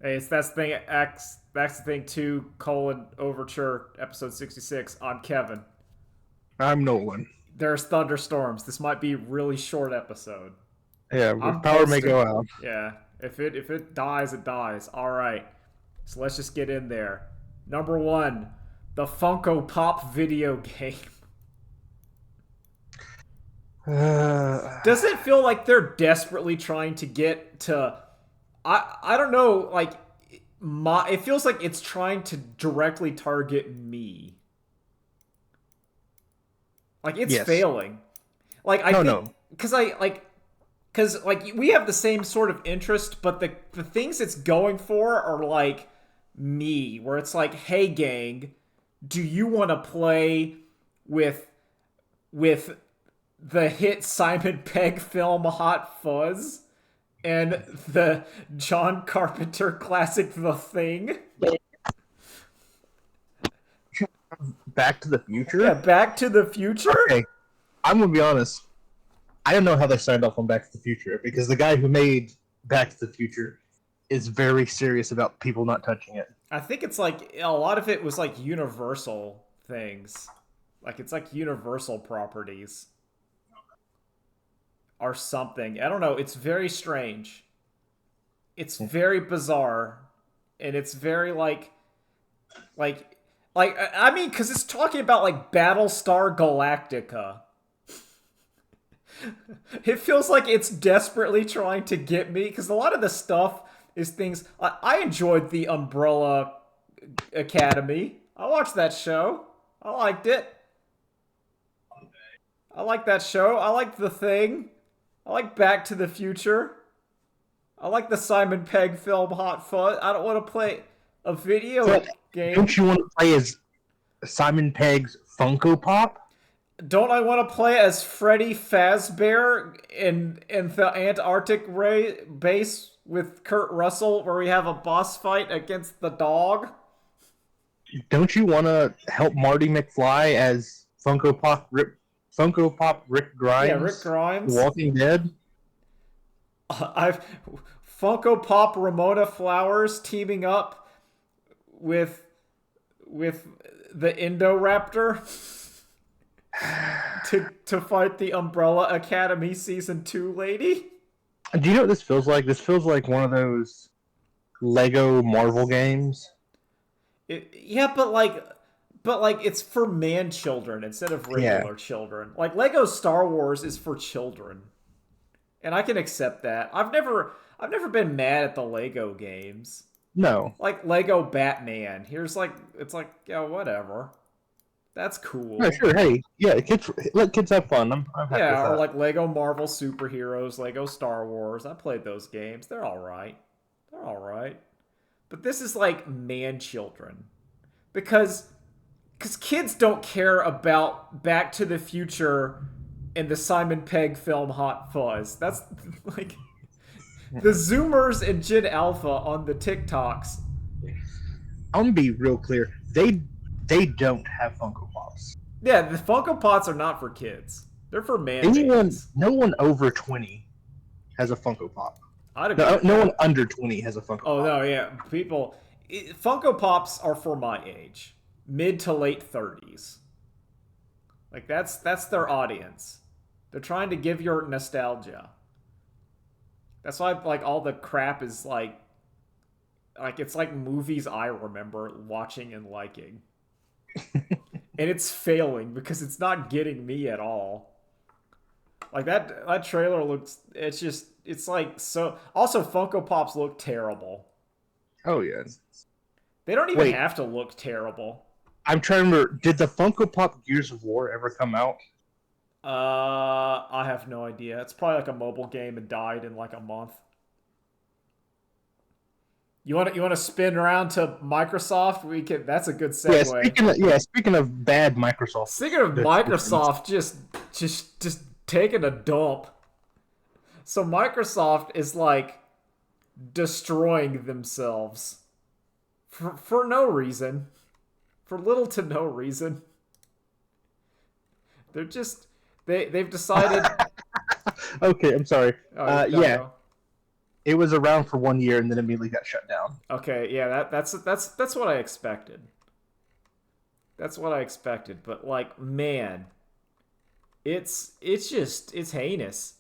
Hey, it's that's the thing X. That's the thing. Two colon Overture episode 66. I'm Kevin. I'm Nolan. There's thunderstorms. This might be a really short episode. Yeah, I'm power may posting. go out. Yeah. If it dies, it dies. All right. So let's just get in there. Number one, the Funko Pop video game. Uh, Does it feel like they're desperately trying to get to? I don't know. Like it feels like it's trying to directly target me. Like it's yes. failing. Like I No, think no. because we have the same sort of interest, but the things it's going for are like me, where it's like, hey gang, do you want to play with with the hit Simon Pegg film Hot Fuzz and the John Carpenter classic The Thing? Back to the Yeah, Future? Back to the Future? Okay, I'm gonna be honest. I don't know how they signed off on Back to the Future because the guy who made Back to the Future is very serious about people not touching it. I think it's like a lot of it was like universal things. Like it's like universal properties or something. I don't know. It's very strange. It's very bizarre. And it's very like I mean cuz it's talking about like Battlestar Galactica. It feels like it's desperately trying to get me cuz a lot of the stuff is things I enjoyed the Umbrella Academy. I watched that show. I liked it. I like that show. I like The Thing. I like Back to the Future. I like the Simon Pegg film Hot Fuzz. I don't want to play a video But game. don't you want to play as Simon Pegg's Funko Pop? Don't I want to play as Freddy Fazbear in the base with Kurt Russell, where we have a boss fight against the dog? Don't you want to help Marty McFly as Funko Pop Rick Yeah, Rick Grimes, The Grimes. Walking Dead? I've Funko Pop Ramona Flowers teaming up with with the Indoraptor to fight the Umbrella Academy season 2 lady. Do you know what this feels like? This feels like one of those Lego Marvel games. Yeah, but like it's for man children instead of Yeah. regular children. Like Lego Star Wars is for children. And I can accept that. I've never been mad at the Lego games. No. Like Lego Batman. Here's like it's like, yeah, whatever. That's No, cool. sure. Hey, yeah, kids, let kids have fun. I'm happy with Yeah, or that. like Lego Marvel superheroes, Lego Star Wars. I played those games. They're all right. They're all right. But this is like man children because kids don't care about Back to the Future and the Simon Pegg film Hot Fuzz. That's like the Zoomers and Gen Alpha on the TikToks. I'm gonna be real clear. They don't have Funko Pops. Yeah, the Funko Pots are not for kids. They're for man Anyone, babies. no one over 20 has a Funko Pop. I'd agree No, with no one that. under 20 has a Funko Oh Pop. no, yeah, Funko Pops are for my age, mid to late 30s. Like that's their audience. They're trying to give your nostalgia. That's why like all the crap is like it's like movies I remember watching and liking. And it's failing because it's not getting me at all. Like that trailer looks it's like so also Funko Pops look terrible. Oh yeah. They don't even Wait, have to look terrible. I'm trying to remember. Did the Funko Pop Gears of War ever come out? I have no idea. It's probably like a mobile game and died in like a month. You want to spin around to Microsoft? We can. That's a good Yeah. segue. Speaking of bad Microsoft Speaking of decisions, Microsoft, just taking a dump. So Microsoft is like destroying themselves for no reason, for little to no reason. They're just they've decided. okay, I'm sorry. Oh, go Yeah, go. It was around for 1 year and then immediately got shut down. Okay, yeah, that's what I expected. That's what I expected. But like, man, it's heinous.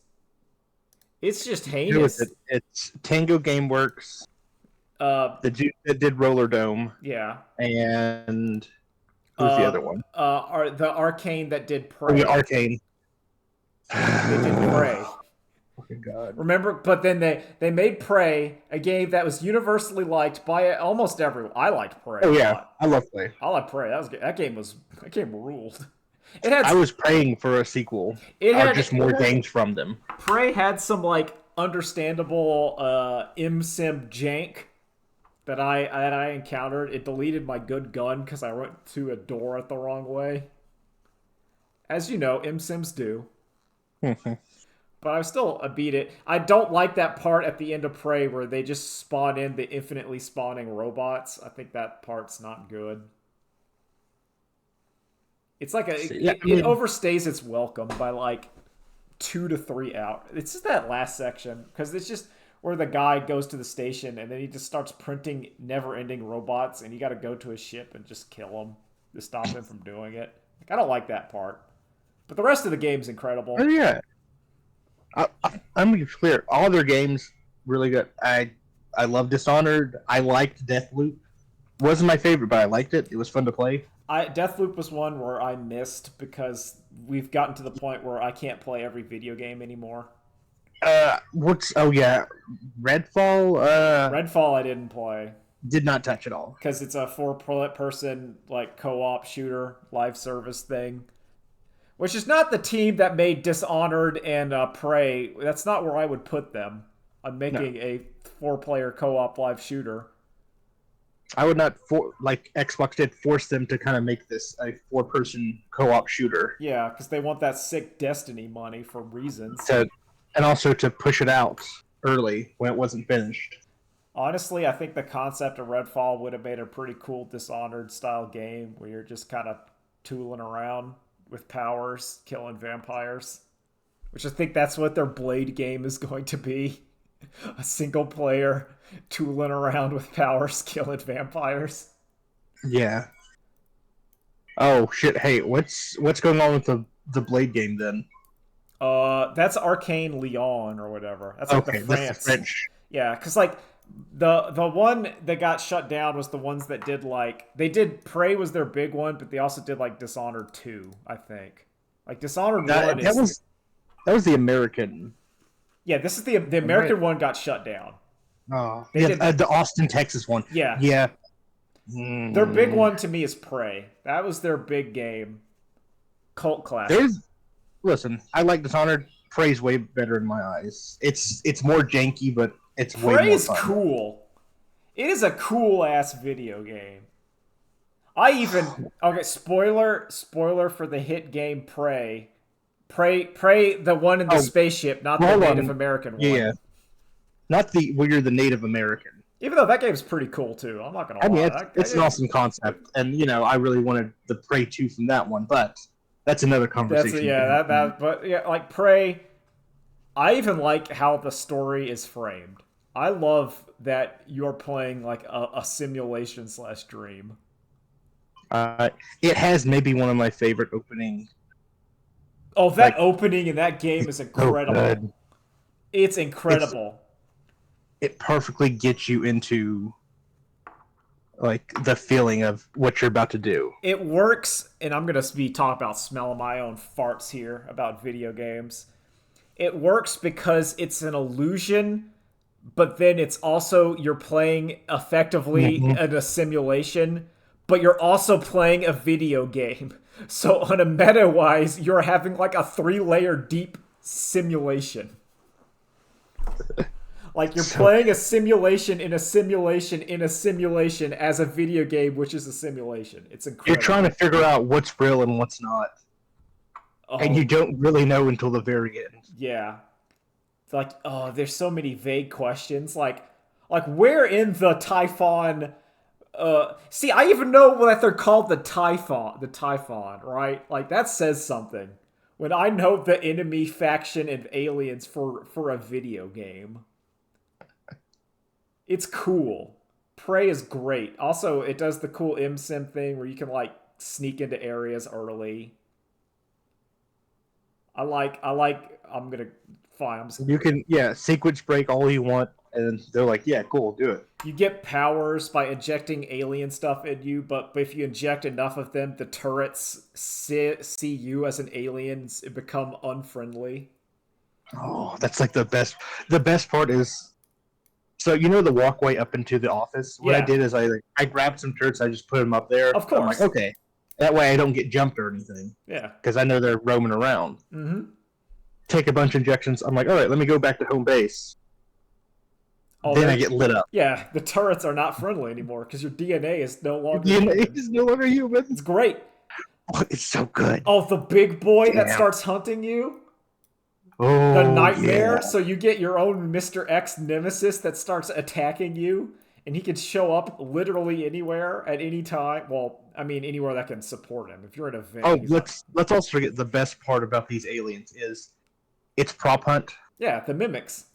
It's just Who is it? heinous. It's Tango GameWorks, Uh, the dude that did Roller Dome, yeah. and who's the other one? Are the Arcane that did Oh yeah, Prey. Arcane. They did Prey. Fucking god. Remember, but then they made Prey, a game that was universally liked by almost everyone. I liked Prey Oh a yeah, lot. I love Play. I like Prey. That game ruled. It I had was praying for a sequel it or had just more games from them. Prey had some like understandable sim jank that I encountered. It deleted my good gun because I went to a door at the wrong way. As you know, sims do. But I still beat it. I don't like that part at the end of Prey where they just spawn in the infinitely spawning robots. I think that part's not good. It's like Yeah, it overstays its welcome by like 2 to 3 hours. It's just that last section because it's just where the guy goes to the station and then he just starts printing never-ending robots and you got to go to his ship and just kill him to stop him from doing it. Like, I don't like that part, but the rest of the game's incredible. oh yeah. I'm gonna be clear. All their games really good. I love Dishonored. I liked Deathloop. Wasn't my favorite, but I liked it. It was fun to play. Deathloop was one where I missed because we've gotten to the point where I can't play every video game anymore. What's oh yeah, Redfall. Redfall I didn't play Did not touch at all. because it's a four-person like co-op shooter live service thing, which is not the team that made Dishonored and Prey. That's not where I would put them on No, making a four-player co-op live shooter. I would not like Xbox did force them to kind of make this a 4-person co-op shooter Yeah, because they want that sick Destiny money for reasons. to, and also to push it out early when it wasn't finished. Honestly, I think the concept of Redfall would have made a pretty cool Dishonored style game where you're just kind of tooling around with powers, killing vampires. Which I think that's what their Blade game is going to be. A single player tooling around with powers, killing vampires. Yeah. Oh shit! Hey, what's going on with the Blade game then? That's Arcane Lyon or whatever. That's like Okay, the that's the France. French. Yeah, because like the one that got shut down was the ones that did like they did Prey was their big one, but they also did like Dishonored 2, I think. Like Dishonored 1 That is was the American. yeah, this is the American one got shut down. Oh, They yeah, did that. the Austin, Texas one. Yeah. Yeah. Their big one to me is Prey. That was their big game. Cult classic. Listen, I like Dishonored. Prey's way better in my eyes. It's more janky, but it's way Prey more is fun. cool. It is a cool ass video game. Okay, spoiler for the hit game Prey. Prey, the one in the spaceship, not the Hold Native on. American one. Yeah, not the where you're the Native American. Even though that game's pretty cool too, I'm not gonna I lie. mean, it's an awesome concept, and I really wanted the Prey 2 from that one, but that's another conversation. But yeah, like Prey. I even like how the story is framed. I love that you're playing like a simulation slash dream. It has maybe one of my favorite opening. Oh, that opening in that game is incredible. So it's incredible. It perfectly gets you into like the feeling of what you're about to do. It works, and I'm gonna be talking about smelling my own farts here about video games. It works because it's an illusion, but then it's also you're playing effectively in a simulation, but you're also playing a video game. So on a meta wise, you're having like a 3-layer deep simulation. Like you're playing a simulation in a simulation in a simulation as a video game, which is a simulation. It's incredible. You're trying to figure out what's real and what's not. And you don't really know until the very end. Yeah. Like, oh, there's so many vague questions. Like where in the Typhon see, I even know that they're called the Typhon, right? Like that says something. When I know the enemy faction and aliens for a video game. It's cool. Prey is great. Also, it does the cool sim thing where you can like sneak into areas early. I'm gonna fine. You can, yeah, sequence break all you want, and they're like, yeah, cool, do it. You get powers by injecting alien stuff in you, but if you inject enough of them, the turrets see you as an alien and become unfriendly. Oh, that's like the best. The best part is, so you know the walkway up into the office. What I Yeah, did is I grabbed some turrets, I just put them up there. of I'm like, course. okay, that way I don't get jumped or anything Yeah. because I know they're roaming around. Mm-hmm. Take a bunch of injections. I'm like, all right, let me go back to home base. Oh, Then I they're get lit up. yeah. The turrets are not friendly anymore because your DNA is no longer You know, human. he's no longer human. It's great. Oh, it's so good. Oh, the big boy that Damn. starts hunting you. The Oh yeah. nightmare. So you get your own Mr. X nemesis that starts attacking you, and he can show up literally anywhere at any time. Well, I mean anywhere that can support him. If you're at an event, Oh, he's not. let's also forget the best part about these aliens is it's prop hunt. Yeah, the mimics.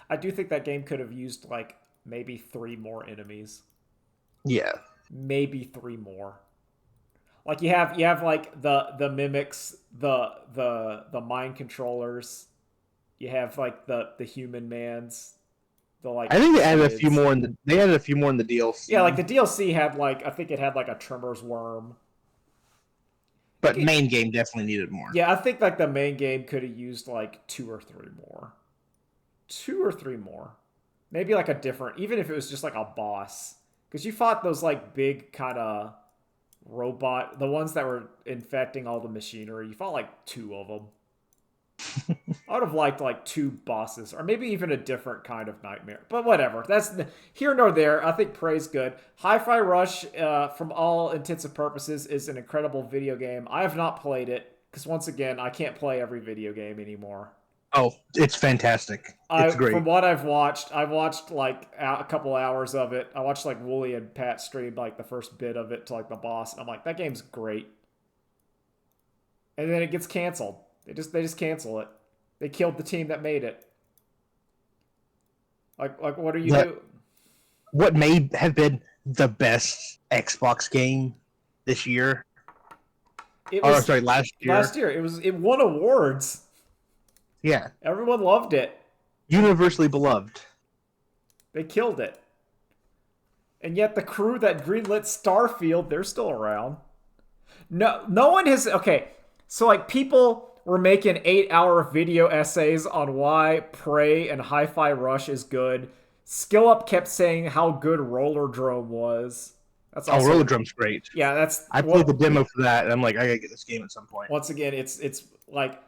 I do think that game could have used like maybe three more enemies. Yeah. Maybe three more. Like you have like the mimics, the mind controllers. You have like the human mans, the I like think squids. they added a few more in the Yeah, like DLC, the DLC had like I think it had like a Tremors worm. but main game definitely needed more. Yeah, I think like the main game could have used like two or three more. Two or three more. Maybe like a different, even if it was just like a boss. Because you fought those like big kind of robot, the ones that were infecting all the machinery. You fought like two of them. I would have liked like two bosses, or maybe even a different kind of nightmare. But whatever. That's here nor there. I think Prey's good. Hi-Fi Rush, from all intents and purposes, is an incredible video game. I have not played it because once again, I can't play every video game anymore. Oh, it's fantastic. I It's from great. what I've watched like a couple hours of it. I watched like Wooly and Pat streamed like the first bit of it to like the boss, and I'm like, that game's great. And then it gets canceled. They just cancel it. They killed the team that made it. Like what are you The doing? what may have been the best Xbox game this year, It or was sorry, last last year. year. It won awards. Yeah, Everyone loved it. universally beloved. They killed it. And yet the crew that greenlit Starfield, they're still around. No one has. Okay, so like people were making 8-hour video essays on why Prey and Hi-Fi Rush is good. Skill Up kept saying how good Roller Drome was. That's Oh, Roller also Drum's great. yeah. That's I played the what. demo for that, and I'm like, I gotta get this game at some point. Once again, it's like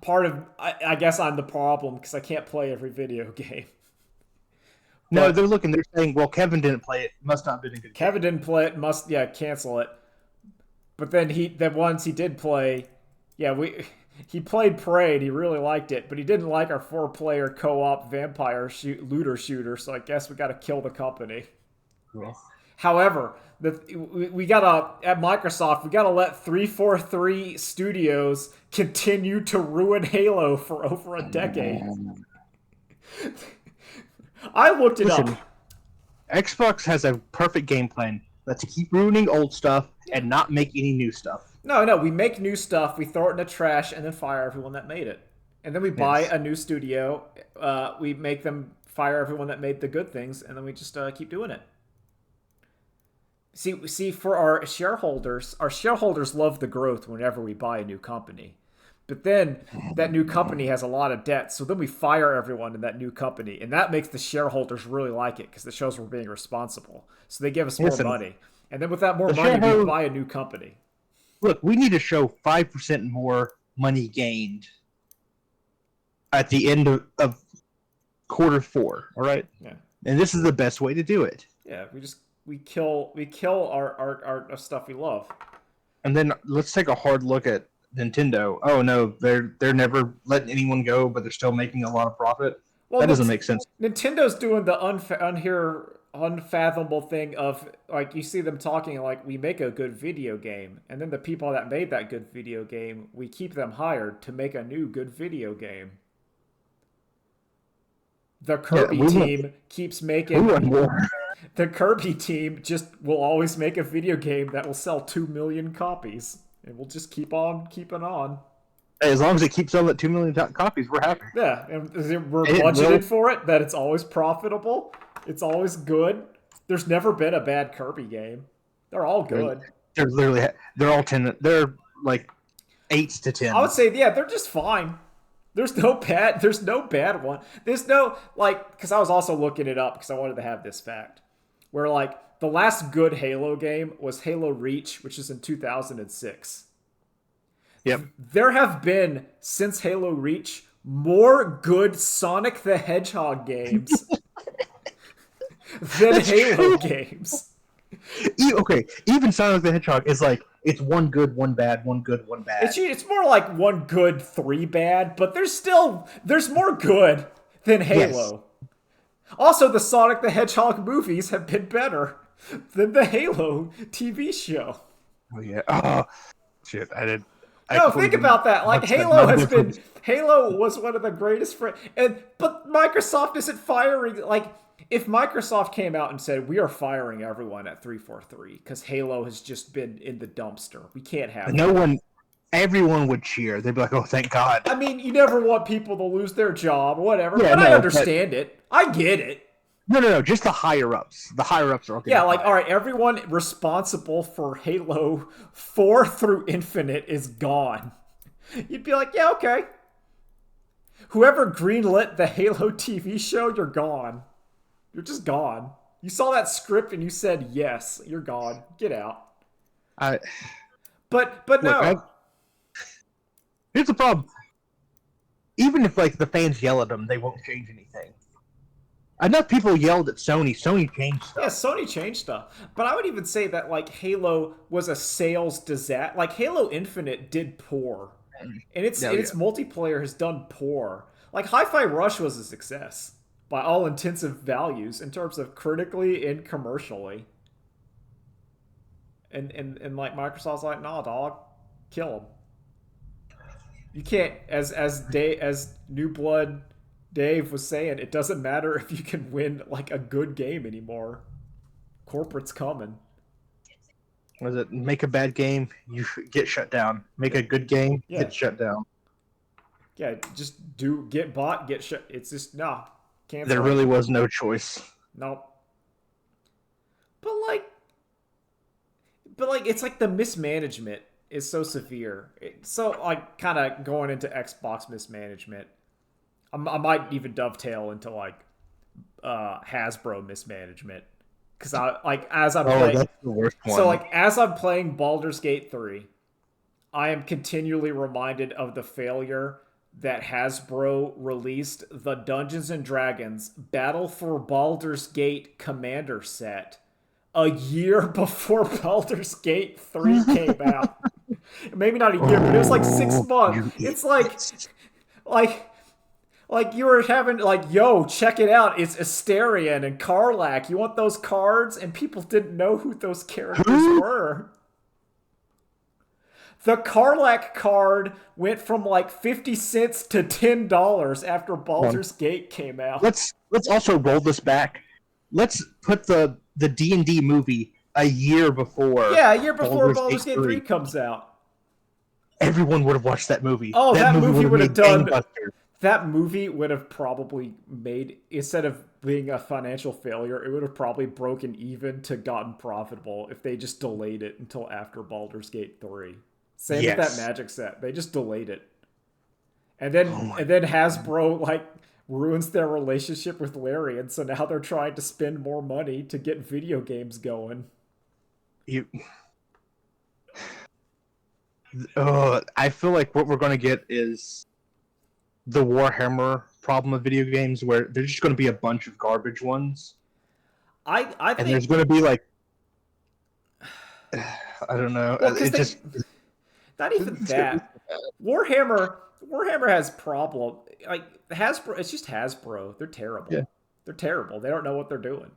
part of. I guess I'm the problem because I can't play every video game. No, But they're saying, well, Kevin didn't play it, must not have been a good Kevin game. didn't play it. Must yeah cancel it. But then once he did play, yeah, he played Prey and he really liked it, but he didn't like our 4-player co-op vampire looter shooter. So I guess we got to kill the company. Cool. However, we gotta at Microsoft we gotta let 343 Studios continue to ruin Halo for over a decade. I looked it up. Listen, Xbox has a perfect game plan. Let's keep ruining old stuff and not make any new stuff. No, we make new stuff, we throw it in the trash, and then fire everyone that made it. And then we buy Yes. a new studio. We make them fire everyone that made the good things, and then we just keep doing it. See, for our shareholders love the growth whenever we buy a new company. But then that new company has a lot of debt, so then we fire everyone in that new company, and that makes the shareholders really like it because it shows we're being responsible. So they give us more Listen, money, and then with that more the money, we shareholder, buy a new company. look, we need to show 5% more money gained at the end of quarter four. All right, Yeah, and this is the best way to do it. yeah. We kill our stuff we love. And then let's take a hard look at Nintendo. Oh no, they're never letting anyone go, but they're still making a lot of profit. Well, That doesn't make sense. Nintendo's doing the unfathomable thing of like you see them talking like we make a good video game, and then the people that made that good video game, we keep them hired to make a new good video game. The Yeah, Kirby team keeps we making want more. the Kirby team just will always make a video game that will sell 2 million copies, and we'll just keep on keeping on. Hey, as long as it keeps selling at 2 million copies, we're happy. Yeah, and we're It will. budgeted for it. That it's always profitable. It's always good. There's never been a bad Kirby game. They're all good. They're literally they're all 10. They're like 8s to 10. I would say yeah, they're just fine. There's no bad. There's no bad one. There's no like because I was also looking it up because I wanted to have this fact where like the last good Halo game was Halo Reach, which is in 2006. Yep. There have been since Halo Reach more good Sonic the Hedgehog games than Halo games. Okay, even Sonic the Hedgehog is like it's one good, one bad, one good, one bad. It's more like one good, 3 bad, but there's more good than Halo. Yes. Also, the Sonic the Hedgehog movies have been better than the Halo TV show. Oh yeah. Oh shit! No, think about that. Like Halo was one of the greatest but Microsoft isn't firing. Like if Microsoft came out and said we are firing everyone at 343 because Halo has just been in the dumpster, we can't have everyone would cheer. They'd be like, "Oh, thank God." I mean, you never want people to lose their job or whatever, but I understand it. I get it. No. Just the higher ups. The higher ups are okay. Yeah, like all right, everyone responsible for Halo 4 through Infinite is gone. You'd be like, yeah, okay. Whoever greenlit the Halo TV show, you're gone. You're just gone. You saw that script and you said yes. You're gone. Get out. But no. Here's the problem. Even if like the fans yell at them, they won't change anything. Enough people yelled at Sony. Sony changed stuff. Yeah, Sony changed stuff. But I would even say that like Halo was a sales disaster. Like Halo Infinite did poor, and its multiplayer has done poor. Like Hi-Fi Rush was a success by all intensive values in terms of critically and commercially. And like Microsoft's like, nah, dog, kill them. You can't as New Blood Dave was saying, it doesn't matter if you can win like a good game anymore. Corporate's coming. Was it make a bad game, you get shut down. Make a good game, get shut down. Yeah, just get bought, get shut. It's just cancel. There really was no choice. Nope. But it's like the mismanagement is so severe. So like kind of going into Xbox mismanagement. I might even dovetail into like Hasbro mismanagement because as I'm playing, that's the worst one. So like as I'm playing Baldur's Gate 3, I am continually reminded of the failure that Hasbro released the Dungeons and Dragons Battle for Baldur's Gate Commander set a year before Baldur's Gate 3 came out. Maybe not a year, but it was like 6 months. It's like you were having like, yo, check it out. It's Asterion and Karlach. You want those cards? And people didn't know who those characters were. The Karlach card went from like 50 cents to $10 after Baldur's Gate came out. Let's also roll this back. Let's put the D&D movie a year before. Yeah, a year before Baldur's Gate 3 comes out. Everyone would have watched that movie. Oh, that movie would have done. That movie would have probably made, instead of being a financial failure, it would have probably broken even to gotten profitable if they just delayed it until after Baldur's Gate 3. Same with that Magic set. They just delayed it. And then Hasbro like ruins their relationship with Larry, and so now they're trying to spend more money to get video games going. I feel like what we're going to get is the Warhammer problem of video games, where there's just going to be a bunch of garbage ones. I think, and there's going to be like, I don't know. Well, not even that. Warhammer has problem. Like Hasbro, it's just Hasbro. They're terrible. Yeah. They're terrible. They don't know what they're doing.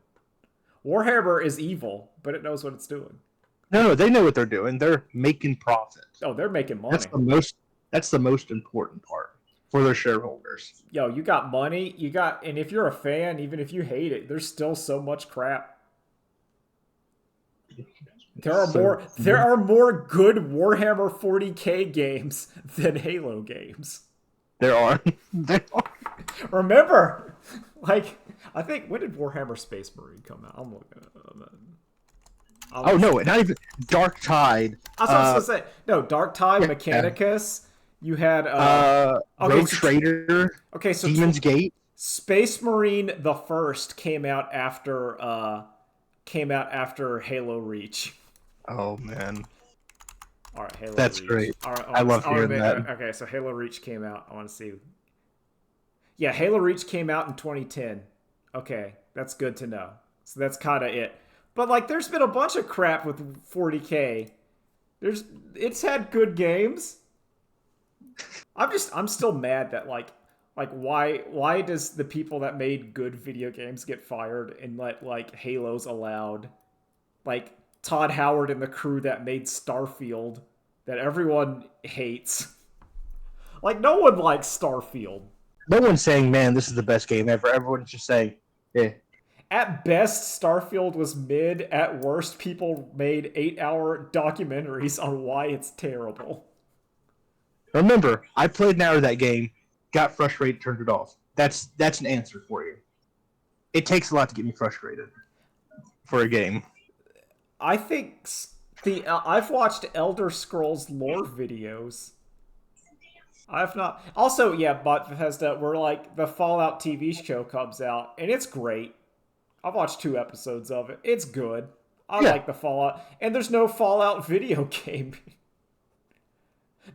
Warhammer is evil, but it knows what it's doing. No, they know what they're doing. They're making profit. Oh, they're making money. That's the most important part. for their shareholders. Yo, you got money, and if you're a fan, even if you hate it, there's still so much crap. So There are more good Warhammer 40K games than Halo games. there are. There are. Remember, like, I think, when did Warhammer Space Marine come out? I'm looking at Oh no, not even Dark Tide. I was supposed to say no. Dark Tide, Yeah. Mechanicus. You had okay, Road Trader. okay, so Demon's Gate. Space Marine the first came out after Halo Reach. Oh man, All right, Halo that's Reach. great. All right, I love hearing that. Okay, so Halo Reach came out. I want to see. Yeah, Halo Reach came out in 2010. Okay, that's good to know. So that's kind of it. But like, there's been a bunch of crap with 40K. It's had good games. I'm still mad that like why does the people that made good video games get fired and let like Halo's allowed? Like Todd Howard and the crew that made Starfield that everyone hates. Like no one likes Starfield. No one's saying, "Man, this is the best game ever." Everyone's just saying, "Yeah." At best, Starfield was mid. At worst, people made 8-hour documentaries on why it's terrible. Remember, I played an hour of that game, got frustrated, turned it off. That's an answer for you. It takes a lot to get me frustrated for a game. I think I've watched Elder Scrolls lore videos. I've not. Also, yeah, but Bethesda, where like the Fallout TV show comes out, and it's great. I've watched 2 episodes of it. It's good. I like the Fallout, and there's no Fallout video game.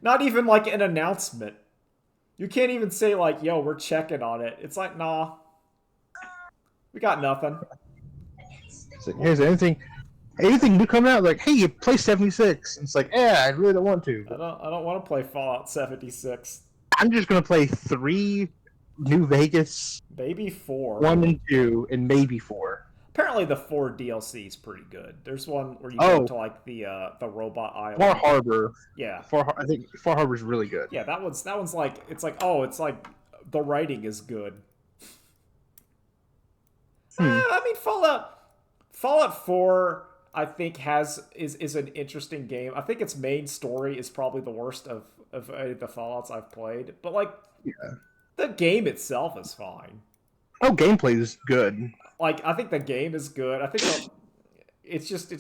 Not even like an announcement. You can't even say like, "Yo, we're checking on it." It's like, nah, we got nothing. So, here's anything new coming out. Like, hey, you play 76. And it's like, yeah, I really don't want to. I don't want to play Fallout 76. I'm just gonna play 3 New Vegas, Maybe 4. 1 and 2, and maybe 4. Apparently, the 4 DLC is pretty good. There's one where you go to like the robot island. Far Harbor. Yeah. I think Far Harbor's really good. Yeah, that one's like it's like the writing is good. I mean, Fallout 4, I think is an interesting game. I think its main story is probably the worst of the Fallouts I've played, but like, the game itself is fine. Oh, gameplay is good. Like, I think the game is good. I think it's just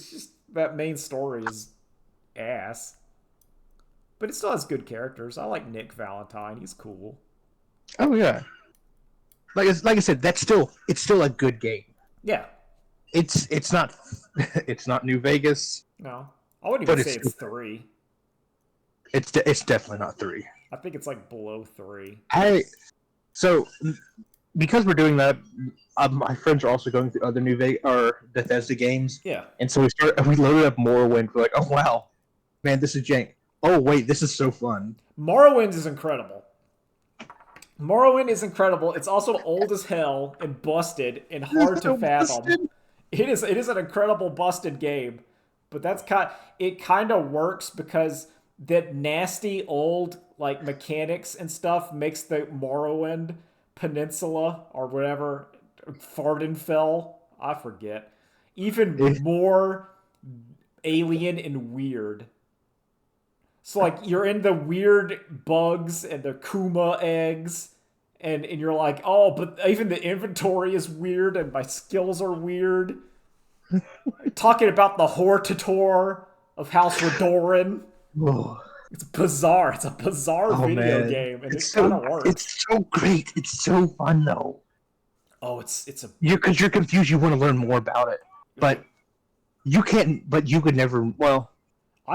that main story is ass, but it still has good characters. I like Nick Valentine. He's cool. Oh yeah. Like I said, it's still a good game. Yeah. It's not it's not New Vegas. No, I wouldn't even say it's 3. It's definitely not 3. I think it's like below 3. So because we're doing that, my friends are also going through other New Vegas or Bethesda games. Yeah. And so we loaded up Morrowind. We're like, oh wow, man, this is jank. Oh wait, this is so fun. Morrowind is incredible. Morrowind is incredible. It's also old as hell and busted and hard to fathom. Busted. It is an incredible busted game, but it kind of works because that nasty old like mechanics and stuff makes the Morrowind Peninsula or whatever, Fardenfell, I forget, even more alien and weird. So like you're in the weird bugs and the Kuma eggs, and you're like, oh, but even the inventory is weird and my skills are weird. Talking about the Hortator of House Redoran. It's bizarre. It's a bizarre video game, and it kind of works. It's so great. It's so fun though. Oh, it's a because you're confused. You want to learn more about it, but you can't. But you could never. Well,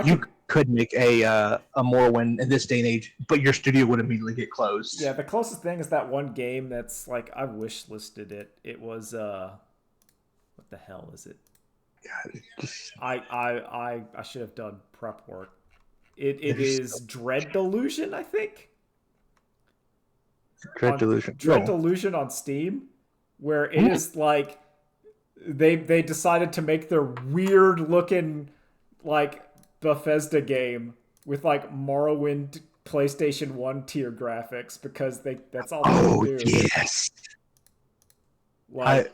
you could make a Morrowind in this day and age, but your studio would immediately get closed. Yeah, the closest thing is that one game that's like I wish listed it. It was what the hell is it? God, I should have done prep work. It is Dread Delusion, I think. Dread Delusion. Dread Delusion on Steam, where it is like they decided to make their weird looking like Bethesda game with like Morrowind PlayStation 1 tier graphics because that's all they could Oh do. yes. I Like,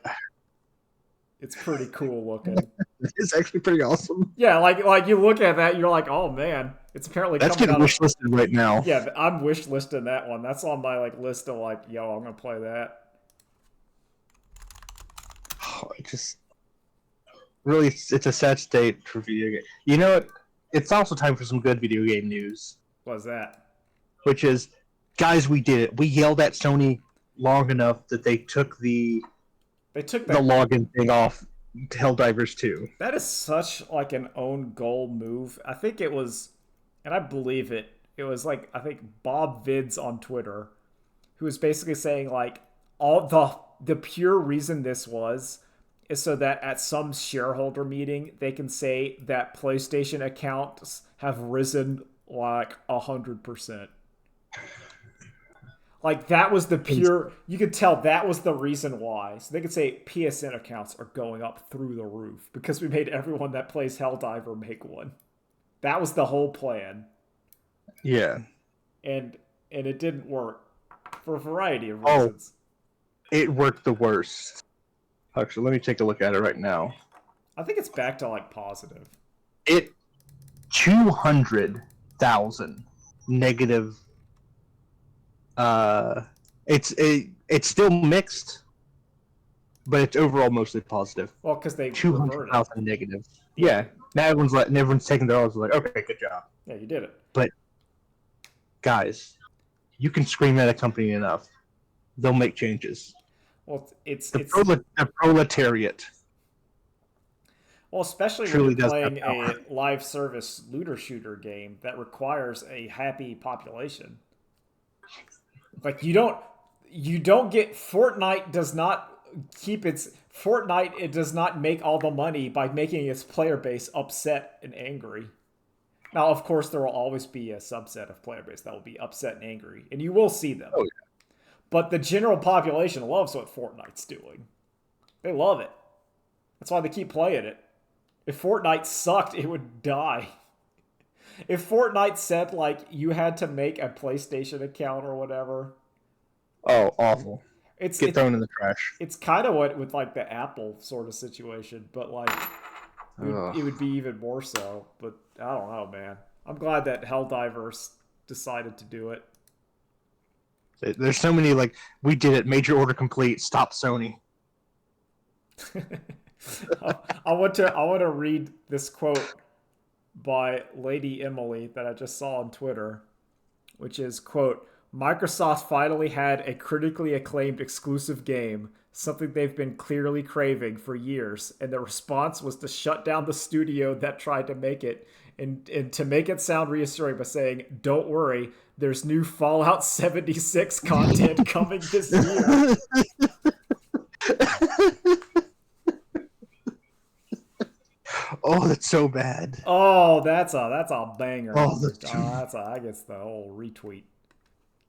it's pretty cool looking. It's actually pretty awesome. Yeah, like you look at that, you're like, oh man, it's apparently That's coming getting out of. wish listed right now. Yeah, I'm wish listing that one. That's on my like list of like, yo, I'm gonna play that. Oh, it just really, it's a sad state for video game. You know what? It's also time for some good video game news, What's that? which is, guys, we did it. We yelled at Sony long enough that they took They took the that. login thing off Helldivers 2. That is such like an own goal move. I think it was, and I believe it. It was like I think Bob Vids on Twitter, who was basically saying like all the pure reason this was is so that at some shareholder meeting they can say that PlayStation accounts have risen like 100%. Like that was the pure. You could tell that was the reason why. So they could say PSN accounts are going up through the roof because we made everyone that plays Helldiver make one. That was the whole plan, Yeah. and it didn't work for a variety of Oh, reasons. it worked the worst. Actually, let me take a look at it right now. I think it's back to like positive. It 200,000 negative. It's still mixed, but it's overall mostly positive. Well, because they reverted. 200,000 negative. Yeah. Now everyone's taking their odds. Like, okay, good job. Yeah, you did it. But guys, you can scream at a company enough, they'll make changes. Well, it's The proletariat. well, especially when Truly you're does playing have power. a live service looter shooter game that requires a happy population. Like you don't get Fortnite does not keep its Fortnite it does not make all the money by making its player base upset and angry. Now, of course, there will always be a subset of player base that will be upset and angry, and you will see them. Oh, yeah. But the general population loves what Fortnite's doing. They love it. That's why they keep playing it. If Fortnite sucked, it would die. If Fortnite said like you had to make a PlayStation account or whatever, Oh, awful. it's Get thrown in the trash. it's kind of what with like the Apple sort of situation, but like it would be even more so. But I don't know, man. I'm glad that Helldivers decided to do it. There's so many, like, we did it, major order complete, stop Sony. I want to read this quote by Lady Emily that I just saw on Twitter, which is quote, Microsoft finally had a critically acclaimed exclusive game, something they've been clearly craving for years, and the response was to shut down the studio that tried to make it, and to make it sound reassuring by saying, don't worry, there's new Fallout 76 content coming this year. Oh, that's so bad. Oh, that's a banger. Oh, I guess the whole retweet.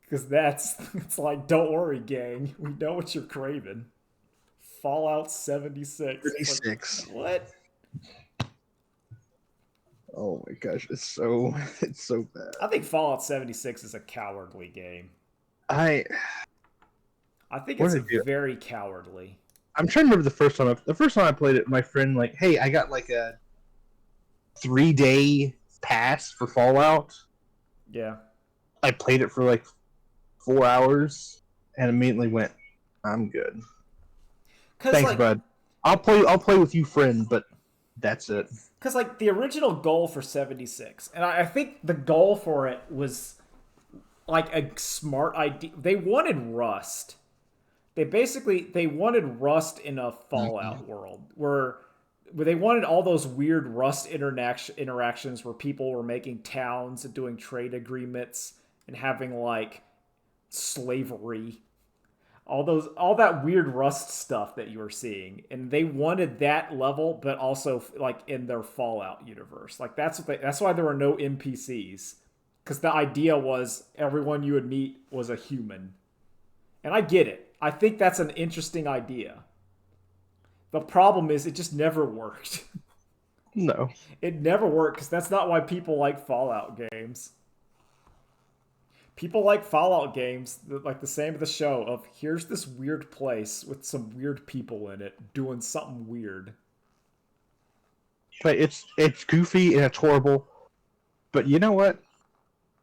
Because it's like, don't worry, gang. We know what you're craving. Fallout 76. 36. Like, what? Oh my gosh, it's so bad. I think Fallout 76 is a cowardly game. I think What it's did you- very cowardly. I'm trying to remember the first time. The first time I played it, my friend like, hey, I got like a 3-day pass for Fallout. Yeah. I played it for like 4 hours and immediately went, I'm good. Thanks, like, bud. I'll play with you, friend, but that's it. Because like the original goal for 76, and I think the goal for it was like a smart idea. They wanted Rust. They wanted Rust in a Fallout world where they wanted all those weird Rust interactions where people were making towns and doing trade agreements and having like slavery, all that weird Rust stuff that you were seeing, and they wanted that level, but also like in their Fallout universe. Like that's why there were no NPCs, because the idea was everyone you would meet was a human, and I get it. I think that's an interesting idea. The problem is it just never worked. No. It never worked because that's not why people like Fallout games. People like Fallout games, like the same of the show of here's this weird place with some weird people in it doing something weird. But it's goofy and it's horrible. But you know what?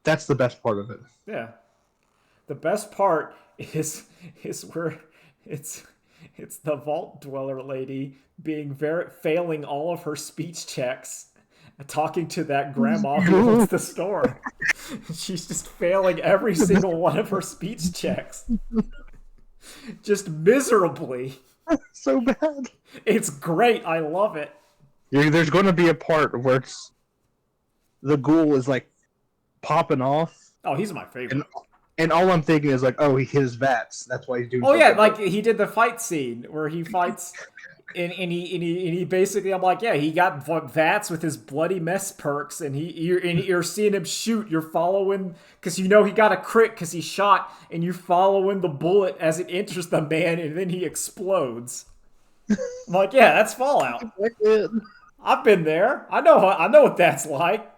That's the best part of it. Yeah. The best part is where it's it's the vault dweller lady being very failing all of her speech checks, talking to that grandma who owns the store. She's just failing every single one of her speech checks, just miserably. So bad. It's great. I love it. There's going to be a part where the ghoul is like popping off, Oh, he's my favorite. and all I'm thinking is like, oh, he hit his vats. That's why he's doing. Oh yeah, like he did the fight scene where he fights, and he basically, I'm like, yeah, he got vats with his bloody mess perks, and you're seeing him shoot. You're following because you know he got a crit because he shot, and you're following the bullet as it enters the man, and then he explodes. I'm like, yeah, that's Fallout. I've been there. I know what that's like.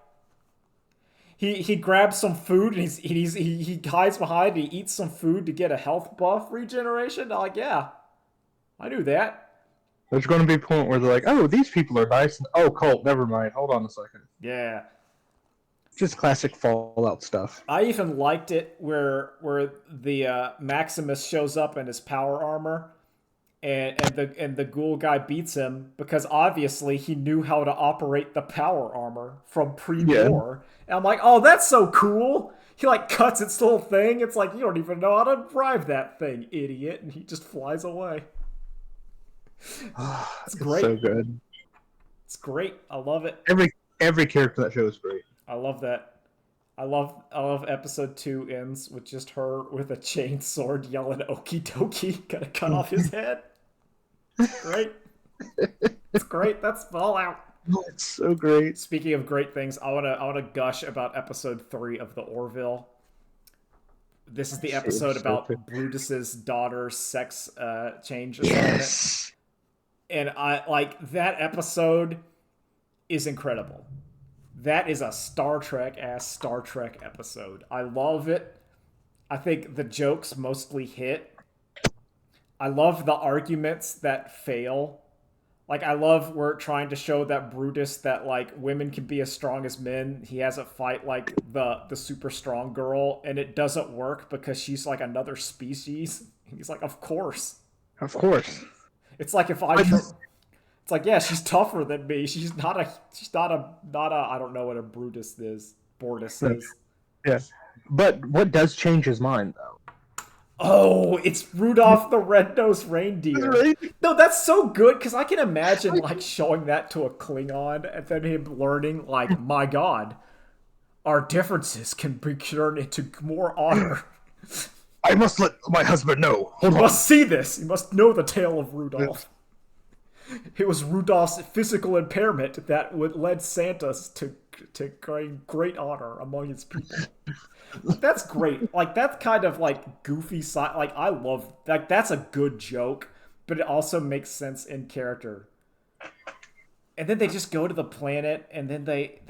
He grabs some food and he hides behind and he eats some food to get a health buff regeneration. I'm like, yeah, I knew that. There's going to be a point where they're like, oh, these people are nice. And, oh, Colt, never mind. Hold on a second. Yeah. Just classic Fallout stuff. I even liked it where the Maximus shows up in his power armor, and the ghoul guy beats him because obviously he knew how to operate the power armor from pre-war. And I'm like, oh, that's so cool. He like cuts its little thing. It's like you don't even know how to drive that thing, idiot. And he just flies away. It's great. So good. It's great. I love it. Every character that show is great. I love that. I love episode 2 ends with just her with a chain sword yelling "Okie dokie," gonna cut off his head. It's great. It's great. That's Fallout. Oh, it's so great. Speaking of great things, I wanna gush about episode 3 of the Orville. This is the episode about Brutus's daughter's sex change assignment. Yes. And I like that episode is incredible. That is a Star Trek episode. I love it. I think the jokes mostly hit. I love the arguments that fail. Like, I love we're trying to show that Brutus that, like, women can be as strong as men. He has a fight, like, the super strong girl, and it doesn't work because she's, like, another species. He's like, of course. Of course. It's like if it's like, yeah, she's tougher than me. She's not a I don't know what a Brutus is. Bortus is. Yeah. But what does change his mind, though? Oh, it's Rudolph the Red-Nosed Reindeer. Right? No, that's so good because I can imagine like showing that to a Klingon and then him learning like, my God, our differences can be turned into more honor. I must let my husband know. You must see this. You must know the tale of Rudolph. It was Rudolph's physical impairment that led Santa to gain great honor among his people. That's great. Like, that's kind of like goofy side. Like, I love like that's a good joke, but it also makes sense in character. And then they just go to the planet, and then they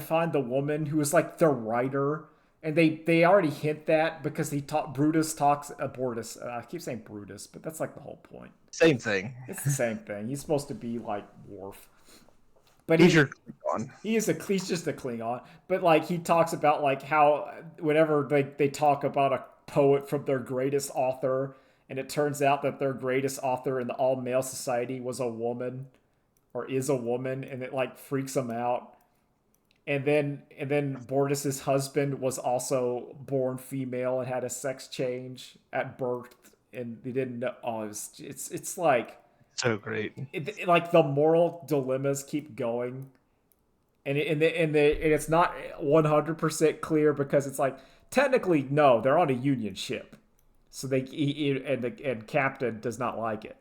find the woman who is like their writer, and they already hint that because Brutus talks Bortus. I keep saying Brutus, but that's like the whole point. Same thing. It's the same thing. He's supposed to be like Worf. But he's your Klingon. He's just a Klingon. But like he talks about like how whenever they talk about a poet from their greatest author, and it turns out that their greatest author in the all male society was a woman, or is a woman, and it like freaks him out. And then Bortus's husband was also born female and had a sex change at birth, and they didn't know. Oh, it's like so great. Like the moral dilemmas keep going, and it's not 100% clear because it's like technically no, they're on a Union ship, so and Captain does not like it,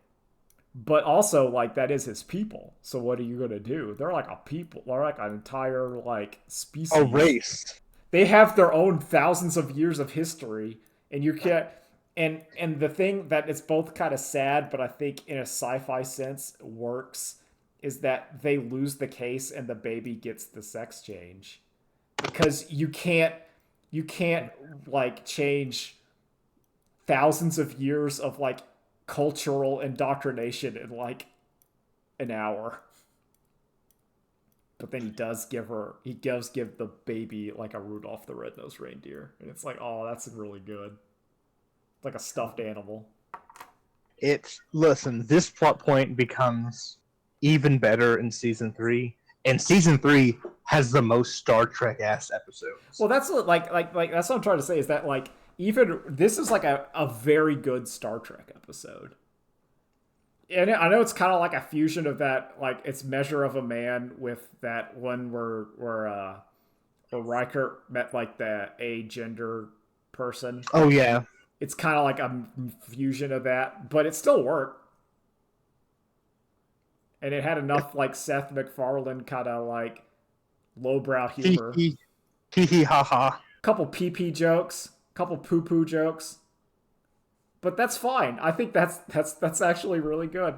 but also like that is his people. So what are you gonna do? They're like a people. They're like an entire like species, a race. They have their own thousands of years of history, and you can't. And the thing that is both kind of sad, but I think in a sci-fi sense works, is that they lose the case and the baby gets the sex change. Because you can't you can't like change thousands of years of like cultural indoctrination in like an hour. But then he does give the baby like a Rudolph the Red-Nosed Reindeer. And it's like, oh, that's really good. Like a stuffed animal. Listen, this plot point becomes even better in season 3. And season 3 has the most Star Trek ass episodes. Well, that's like that's what I'm trying to say is that like even this is like a very good Star Trek episode. And I know it's kind of like a fusion of that, like it's Measure of a Man with that one where Riker met like the agender person. Oh yeah, it's kind of like a fusion of that, but it still worked. And it had enough like Seth MacFarlane kind of like lowbrow humor. Hee hee ha ha. Couple pee pee jokes, couple poo poo jokes. But that's fine. I think that's actually really good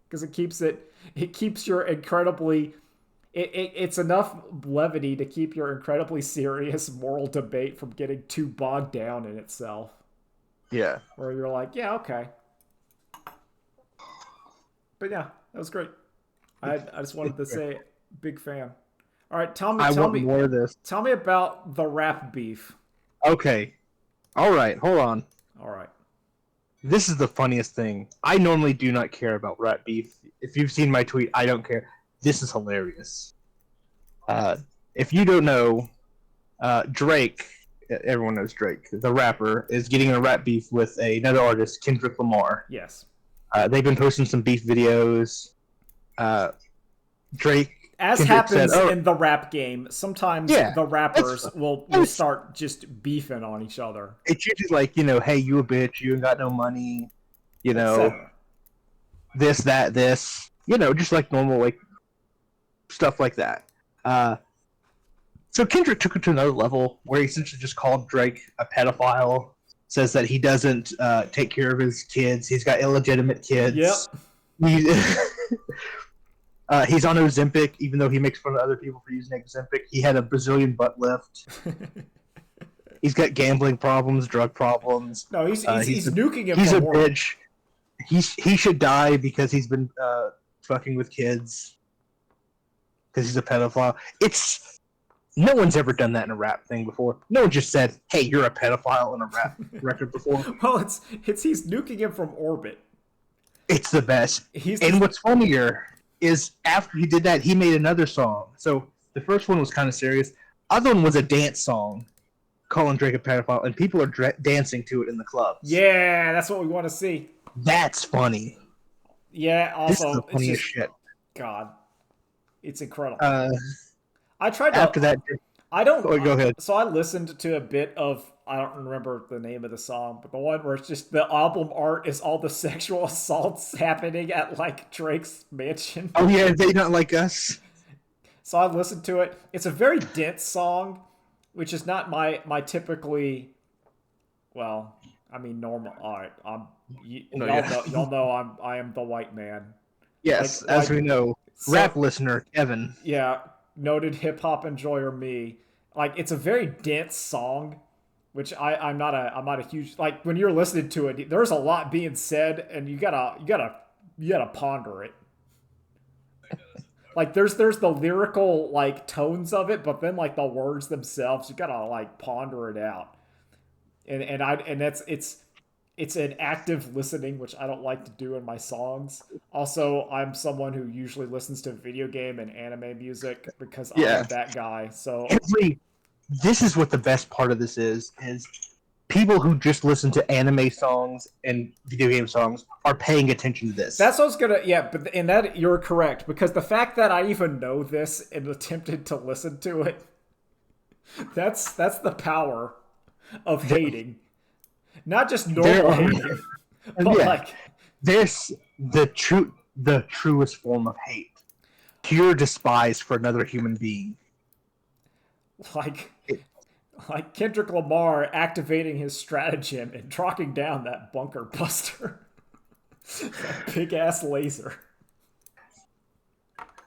because it keeps your incredibly it's enough levity to keep your incredibly serious moral debate from getting too bogged down in itself. Yeah. Where you're like, yeah, okay. But yeah, that was great. I just wanted to say, big fan. All right, tell me more of this. Tell me about the rap beef. Okay. All right, hold on. All right. This is the funniest thing. I normally do not care about rap beef. If you've seen my tweet, I don't care. This is hilarious. If you don't know, Drake, everyone knows Drake, the rapper, is getting a rap beef with another artist, Kendrick Lamar. Yes. They've been posting some beef videos. Drake, as Kendrick happens said, in the rap game, sometimes the rappers will start just beefing on each other. It's usually like, hey, you a bitch, you ain't got no money, this, that, this, just like normal, like, stuff like that. So Kendrick took it to another level where he essentially just called Drake a pedophile, says that he doesn't take care of his kids, he's got illegitimate kids. Yep. He's on Ozempic, even though he makes fun of other people for using Ozempic. He had a Brazilian butt lift. He's got gambling problems, drug problems. No, he's nuking him. He's a bitch. He should die because he's been fucking with kids. Because he's a pedophile. No one's ever done that in a rap thing before. No one just said, "Hey, you're a pedophile" in a rap record before. Well, it's he's nuking him from orbit. It's the best. What's funnier is after he did that, he made another song. So the first one was kind of serious. Other one was a dance song calling Drake a pedophile, and people are dancing to it in the clubs. Yeah, that's what we want to see. That's funny. Yeah, also, this is the funniest shit. God, it's incredible. I tried to... After that... I don't... Go ahead. So I listened to a bit of... I don't remember the name of the song, but the one where it's just the album art is all the sexual assaults happening at like Drake's mansion. Oh yeah, They Not Like Us. So I listened to it. It's a very dense song, which is not my typically, well, I mean normal. All right, y'all know I am the white man. Yes, as we know, rap listener Kevin. Yeah, noted hip hop enjoyer me. Like it's a very dense song. Which I'm not a huge, like when you're listening to it, there's a lot being said and you gotta ponder it. Like there's the lyrical like tones of it, but then like the words themselves, you gotta like ponder it out. And it's an active listening, which I don't like to do in my songs. Also, I'm someone who usually listens to video game and anime music because I'm that guy. So this is what the best part of this is people who just listen to anime songs and video game songs are paying attention to this. That's what I was gonna, but in that you're correct, because the fact that I even know this and attempted to listen to it, that's the power of hating. Not just normal hating, but like there's the truest form of hate. Pure despise for another human being. Like Kendrick Lamar activating his stratagem and tracking down that bunker buster. That big ass laser.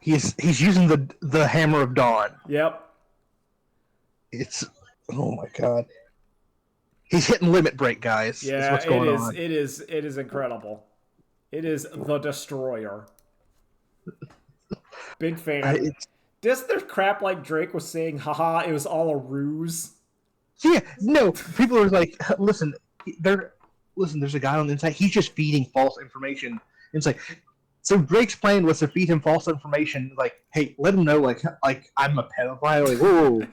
He's using the hammer of dawn. Yep. It's Oh my god. He's hitting limit break, guys. Is Yeah, what's it going is. on. It is. It is incredible. It is the Destroyer. Big fan. It's Just their crap like Drake was saying, haha, it was all a ruse. yeah, no. People are like, listen, there's a guy on the inside. He's just feeding false information. It's like, so Drake's plan was to feed him false information. Like, hey, let him know, like I'm a pedophile. Like, whoa,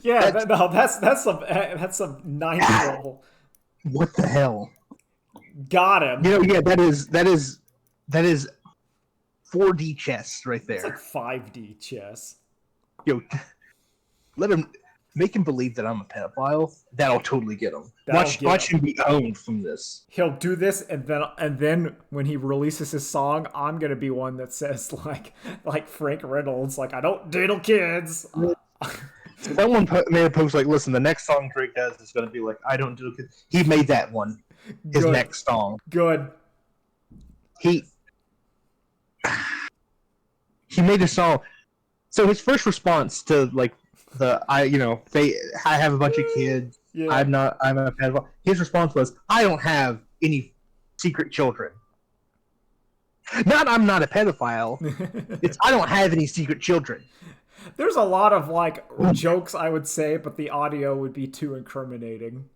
Yeah, that's no, that's some ninth level. what the hell. Got him. Yeah, that is 4D chess right It's like there. 5D chess. Yo, let him make him believe that I'm a pedophile. That'll totally get him. That'll get Watch him. him be owned from this. He'll do this, and then when he releases his song, I'm gonna be one that says like Frank Reynolds, like I don't diddle kids. Someone made a post like, listen, the next song Drake does is going to be like, I don't do it. He made that one. His Good. next song. Good. He made a song. So his first response to like I have a bunch of kids. Yeah. I'm a pedophile. His response was, I don't have any secret children. Not I'm not a pedophile. It's I don't have any secret children. There's a lot of like jokes I would say, but the audio would be too incriminating.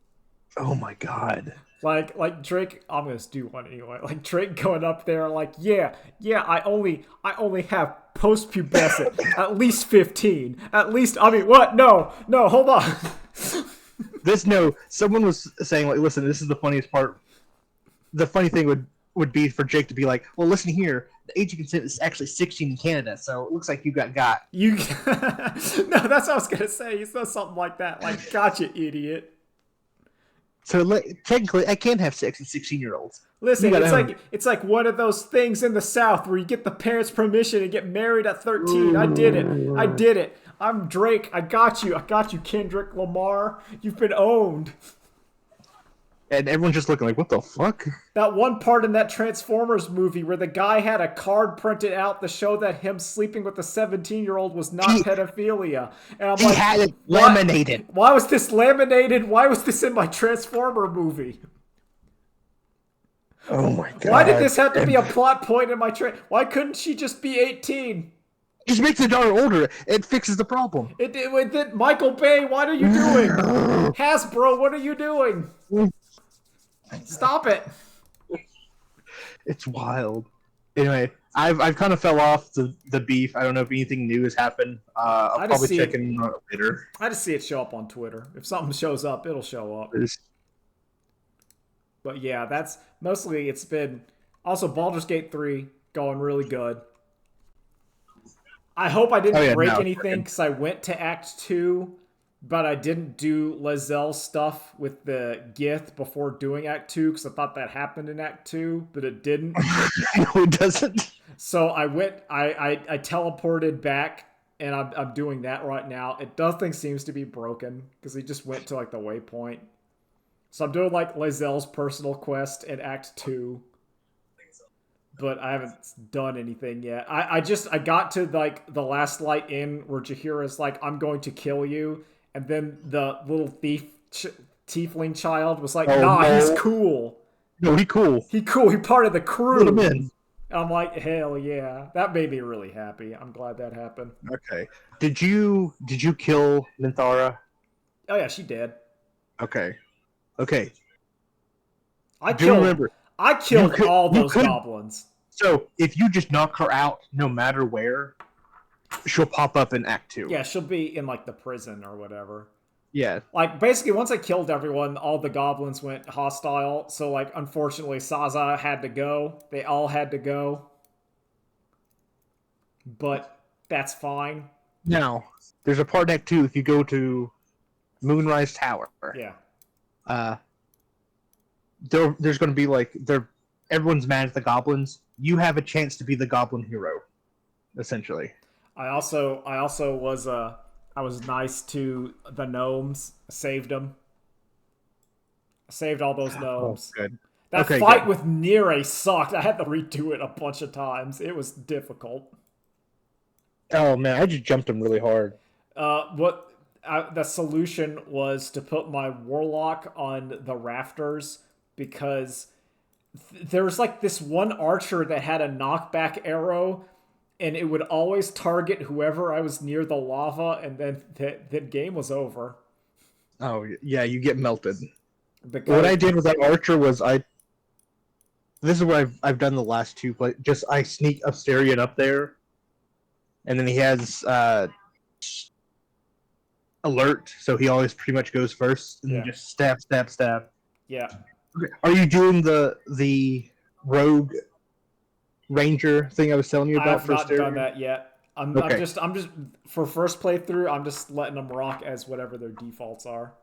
Oh my god. Like Drake, I'm gonna do one anyway. Like Drake going up there, like, yeah, I only have post-pubescent, at least 15, at least. I mean, what? No, hold on. Someone was saying like, listen, this is the funniest part. The funny thing would be for Jake to be like, well, listen here, the age of consent is actually 16 in Canada, so it looks like you got. You no, that's what I was gonna say. He says something like that, like, gotcha, idiot. So technically, I can have sex with 16-year-olds. Listen, it's like one of those things in the South where you get the parents' permission and get married at 13. I did it. I'm Drake. I got you, Kendrick Lamar. You've been owned. And everyone's just looking like, what the fuck? That one part in that Transformers movie where the guy had a card printed out to show that him sleeping with a 17-year-old was not pedophilia. And I'm like, had it laminated. Why was this laminated? Why was this in my Transformer movie? Oh my god. Why did this have to be a plot point in my Why couldn't she just be 18? Just makes the daughter older. It fixes the problem. Michael Bay, what are you doing? Hasbro, what are you doing? Stop it. It's wild. Anyway, I've kind of fell off the beef. I don't know if anything new has happened. I'll probably check in later. I just see it show up on Twitter. If something shows up, it'll show up. But yeah, that's mostly it's been also Baldur's Gate 3 going really good. I hope I didn't break anything because I went to Act 2, but I didn't do Lae'zel's stuff with the Gith before doing Act 2 because I thought that happened in Act 2, but it didn't. No, it doesn't. So I teleported back, and I'm doing that right now. Nothing seems to be broken because he just went to like the waypoint. So I'm doing like Lae'zel's personal quest in Act 2. But I haven't done anything yet. I got to like the last light in where Jaheira's like, I'm going to kill you. And then the little tiefling child was like, he's cool. No, he cool. He cool. He part of the crew. Put him in. I'm like, hell yeah. That made me really happy. I'm glad that happened. Okay. Did you kill Minthara? Oh yeah, she did. Okay. I killed all those goblins. So if you just knock her out, no matter where, she'll pop up in Act 2. Yeah, she'll be in like the prison or whatever. Yeah. Like basically, once I killed everyone, all the goblins went hostile. So like, unfortunately, Saza had to go. They all had to go. But that's fine. Now, there's a part in Act 2 if you go to Moonrise Tower. Yeah. There's going to be like everyone's mad at the goblins. You have a chance to be the goblin hero, essentially. I also was I was nice to the gnomes. Saved them. Saved all those gnomes. Oh, good. That fight with Nere sucked. I had to redo it a bunch of times. It was difficult. Oh man, I just jumped him really hard. What the solution was to put my warlock on the rafters because there was like this one archer that had a knockback arrow, and it would always target whoever I was near the lava, and then the game was over. Oh yeah, you get melted. What Because I did with that archer was this is what I've done the last two play. Just I sneak Asterion up there, and then he has alert, so he always pretty much goes first, and then yeah, just stab, stab, stab. yeah, Okay. Are you doing the rogue ranger thing I was telling you I about have for not done Asterion? that yet. Okay. I'm just for first playthrough. I'm just letting them rock as whatever their defaults are.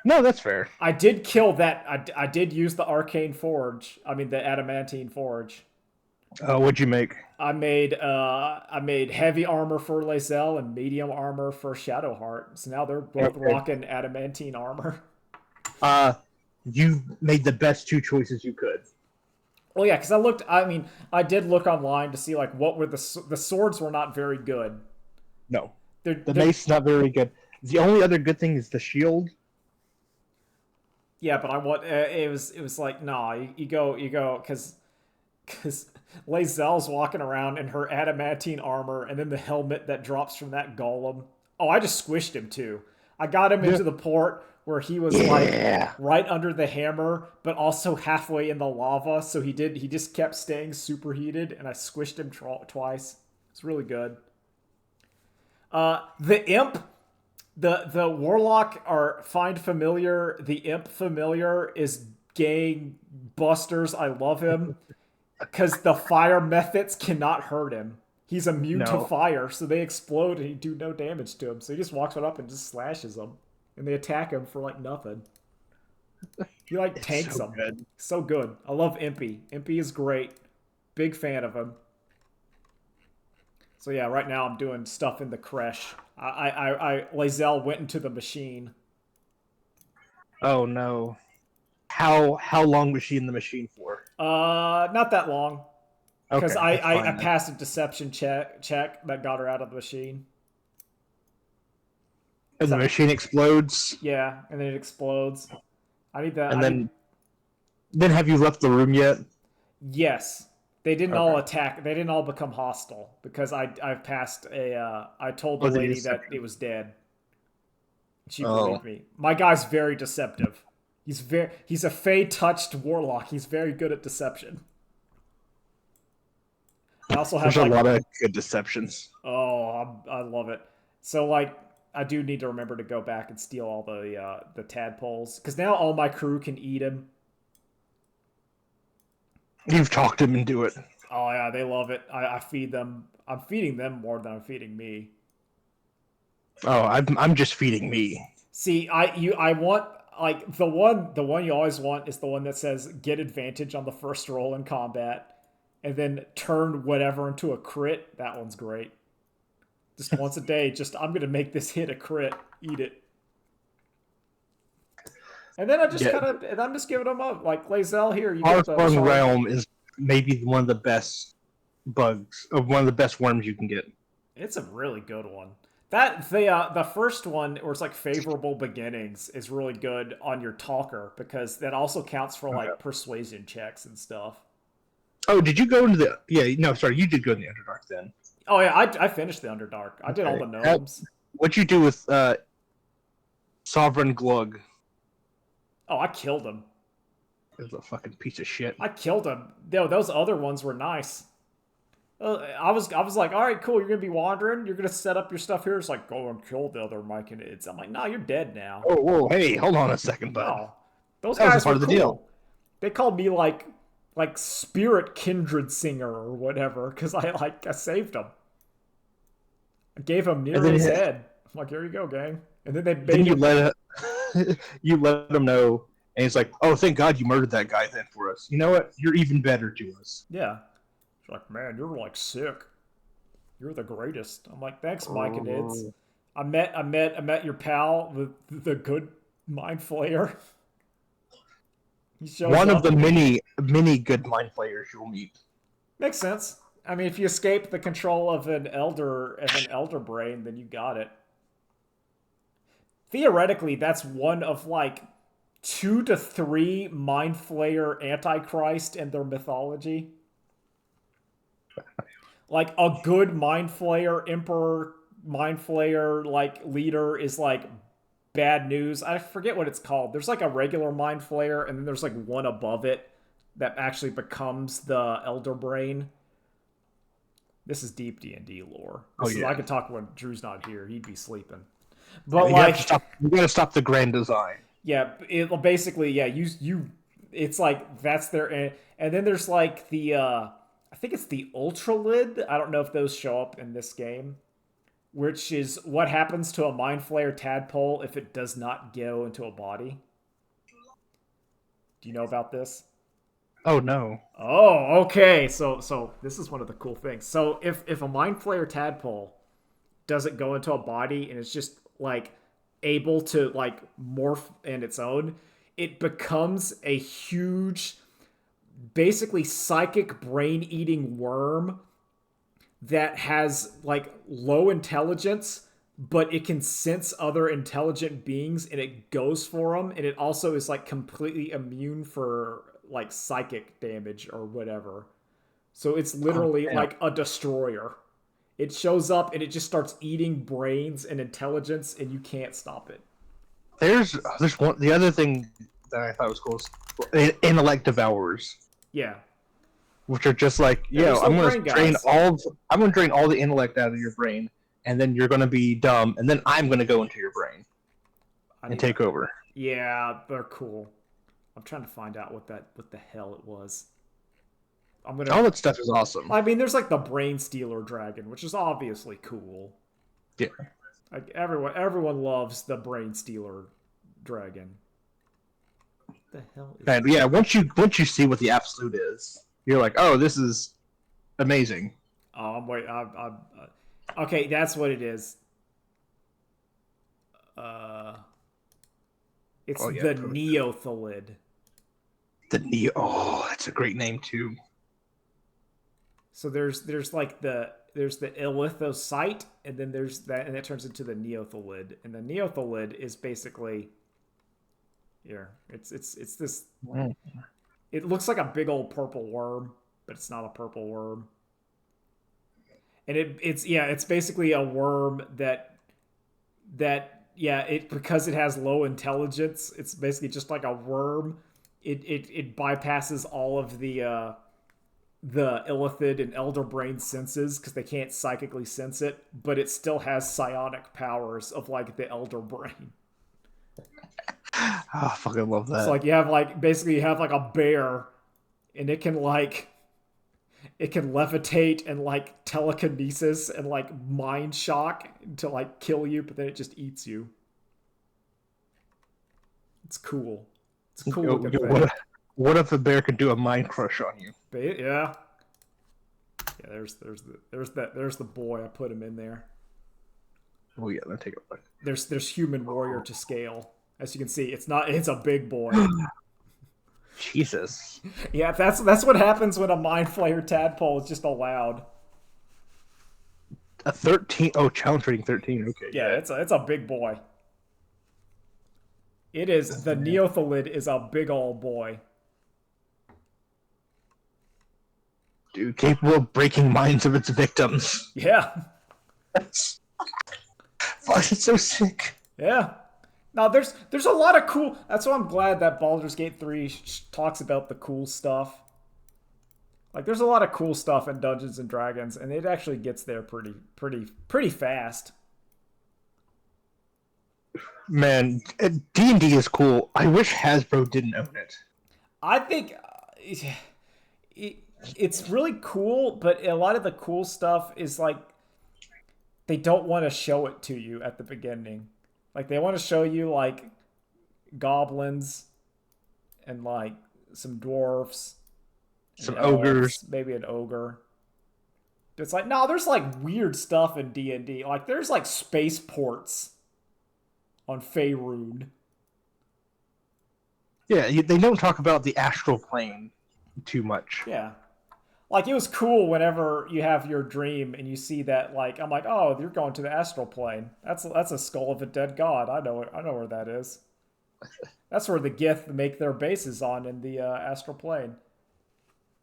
No, that's fair. I did kill that. I did use the arcane forge. I mean the adamantine forge. What'd you make? I made heavy armor for Lae'zel and medium armor for Shadowheart. So now they're both Okay. rocking adamantine armor. Uh, you made the best two choices you could. Well, yeah, because I looked. I mean, I did look online to see like what were the swords were not very good. No, the They're mace not very good. The only other good thing is the shield. yeah, but I want it was like nah, you go because Lae'zel's walking around in her adamantine armor, and then the helmet that drops from that golem. Oh, I just squished him too. I got him Yeah. into the port where he was like Yeah. right under the hammer, but also halfway in the lava. So he just kept staying superheated, and I squished him twice. It's really good. The imp, the warlock are find familiar. The imp familiar is gang busters. I love him because the fire methods cannot hurt him. He's immune to No. fire, so they explode and do no damage to him. So he just walks right up and just slashes them, and they attack him for like nothing. He like It's tanks so them. good. So good. I love Impy. Impy is great. Big fan of him. So yeah, right now I'm doing stuff in the creche. Lae'zel went into the machine. Oh no. How long was she in the machine for? Not that long. Because Okay, that's I fine then. passed a deception check that got her out of the machine. And the machine explodes, Yeah, and then it explodes. I need that. and I need. then have you left the room yet? Yes, they didn't all Okay. attack. They didn't all become hostile because I've passed a. I told the Oh, the lady that deception. it was dead. She Oh, believed me. My guy's very deceptive. He's a fey touched warlock. He's very good at deception. I also have there's a like lot of good deceptions. I love it. So like I do need to remember to go back and steal all the tadpoles because now all my crew can eat him. You've talked him into it. Oh yeah, they love it. I feed them. I'm feeding them more than I'm feeding me. Oh, I'm just feeding me. See, I want like the one you always want is the one that says get advantage on the first roll in combat, and then turn whatever into a crit. That one's great. Just once a day, just I'm gonna make this hit a crit. Eat it. And then I just Yeah, kind of, and I'm just giving them up. Like Lae'zel, here you get the Far shard. Realm is maybe one of the best bugs, or one of the best worms you can get. It's a really good one. That the first one, where it's like favorable beginnings, is really good on your talker because that also counts for Okay. like persuasion checks and stuff. Oh, did you go into the? Yeah, no, sorry, you did go in the Underdark then. Oh yeah, I finished the Underdark. I did all the Okay. gnomes. What'd you do with Sovereign Glug? Oh, I killed him. It was a fucking piece of shit. I killed him. Yo, those other ones were nice. I was like, all right, cool. You're gonna be wandering. You're gonna set up your stuff here. It's like go and kill the other Myconids. I'm like, no, you're dead now. Oh, whoa, hey, hold on a second, bud. No, those That was a guys part were of the cool. deal. They called me like spirit kindred singer or whatever because I saved him. I gave him near And then his head. I'm like, here you go, gang. And then they then made you him. let you let him know, and he's like, "Oh, thank God you murdered that guy then for us. You know what? You're even better to us." Yeah. She's like, man, you're like sick. You're the greatest. I'm like, thanks, Myconids. I met your pal, the good mind flayer. He shows One of up. the many good mind players you'll meet. Makes sense. I mean, if you escape the control of an elder brain, then you got it. theoretically, that's one of like 2 to 3 Mind Flayer Antichrist in their mythology. Like a good Mind Flayer Emperor, Mind Flayer like leader is like bad news. I forget what it's called. There's like a regular Mind Flayer, and then there's like one above it that actually becomes the Elder Brain. This is deep D&D lore. I could talk when Drew's not here. He'd be sleeping. But you like, you gotta stop the grand design. yeah, it basically, yeah, it's like that's their, and then there's like the, I think it's the Ultra Lid. I don't know if those show up in this game, which is what happens to a Mind Flayer tadpole if it does not go into a body. Do you know about this? Oh no. Oh, okay. So this is one of the cool things. So if a Mind Flayer tadpole doesn't go into a body and it's just like able to like morph in its own, it becomes a huge, basically psychic brain-eating worm that has like low intelligence, but it can sense other intelligent beings and it goes for them, and it also is like completely immune for like psychic damage or whatever. So it's literally like a destroyer. It shows up and it just starts eating brains and intelligence, and you can't stop it. There's one. The other thing that I thought was cool is intellect devourers. Yeah. Which are just like, I'm gonna drain all the intellect out of your brain, and then you're gonna be dumb, and then I'm gonna go into your brain and take over. Yeah, they're cool. I'm trying to find out what the hell it was. All that stuff is awesome. I mean, there's like the Brain Stealer Dragon, which is obviously cool. Yeah. Like everyone loves the Brain Stealer Dragon. What the hell is and yeah, once you see what the absolute is, you're like, oh, this is amazing. Wait, okay, that's what it is. It's the Neothalid. That's a great name too. So there's like the Illithocyte, and then there's that, and it turns into the Neothalid. And the Neothalid is basically here. It's this. It looks like a big old purple worm, but it's not a purple worm. And it's basically a worm that because it has low intelligence, it's basically just like a worm. It bypasses all of the illithid and elder brain senses because they can't psychically sense it, but it still has psionic powers of like the elder brain. Oh, I fucking love that. So like you have like a bear, and it can levitate and like telekinesis and like mind shock to like kill you, but then it just eats you. It's cool. It's cool. What if a bear could do a mind crush on you? Yeah. There's the boy. I put him in there. Oh yeah, let me take a look. There's human warrior to scale. As you can see, it's a big boy. Jesus. Yeah, that's what happens when a Mind Flayer tadpole is just allowed. A 13. Oh, challenge rating 13. Okay. Yeah, it's a big boy. It is. The Neothalid is a big old boy. Dude, capable of breaking minds of its victims. Yeah. Fuck, it's so sick. Yeah. Now there's a lot of cool. That's why I'm glad that Baldur's Gate 3 talks about the cool stuff. Like there's a lot of cool stuff in Dungeons and Dragons, and it actually gets there pretty fast. Man, D&D is cool. I wish Hasbro didn't own it. I think it's really cool, but a lot of the cool stuff is like they don't want to show it to you at the beginning. Like they want to show you like goblins and like some dwarves, some ogres, maybe an ogre. It's like, no, there's like weird stuff in D&D. Like there's like spaceports on Faerun. Yeah, they don't talk about the astral plane too much. Yeah. Like it was cool whenever you have your dream and you see that. Like I'm like, oh, you're going to the astral plane. That's a skull of a dead god. I know it. I know where that is. That's where the Gith make their bases on in the astral plane.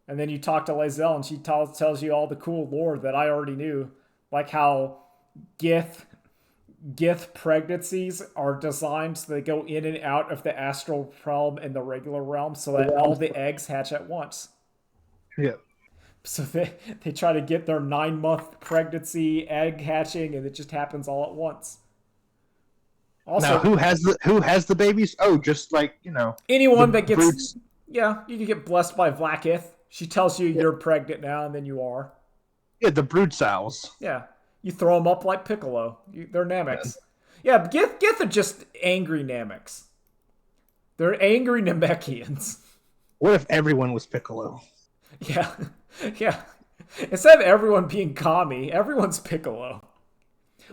And then you talk to Lae'zel and she tells you all the cool lore that I already knew, like how Gith Gith pregnancies are designed so they go in and out of the astral realm and the regular realm so that all the eggs hatch at once. Yeah. So they try to get their 9-month pregnancy egg hatching and it just happens all at once. Also, now who has the babies? Oh, just like anyone that gets brutes. Yeah, you can get blessed by Vlaakith. She tells you you're pregnant now, and then you are. Yeah, the brood sows. Yeah, you throw them up like Piccolo. They're Namex. Yeah, Gith are just angry Namex. They're angry Namekians. What if everyone was Piccolo? Yeah, yeah. Instead of everyone being Kami, everyone's Piccolo.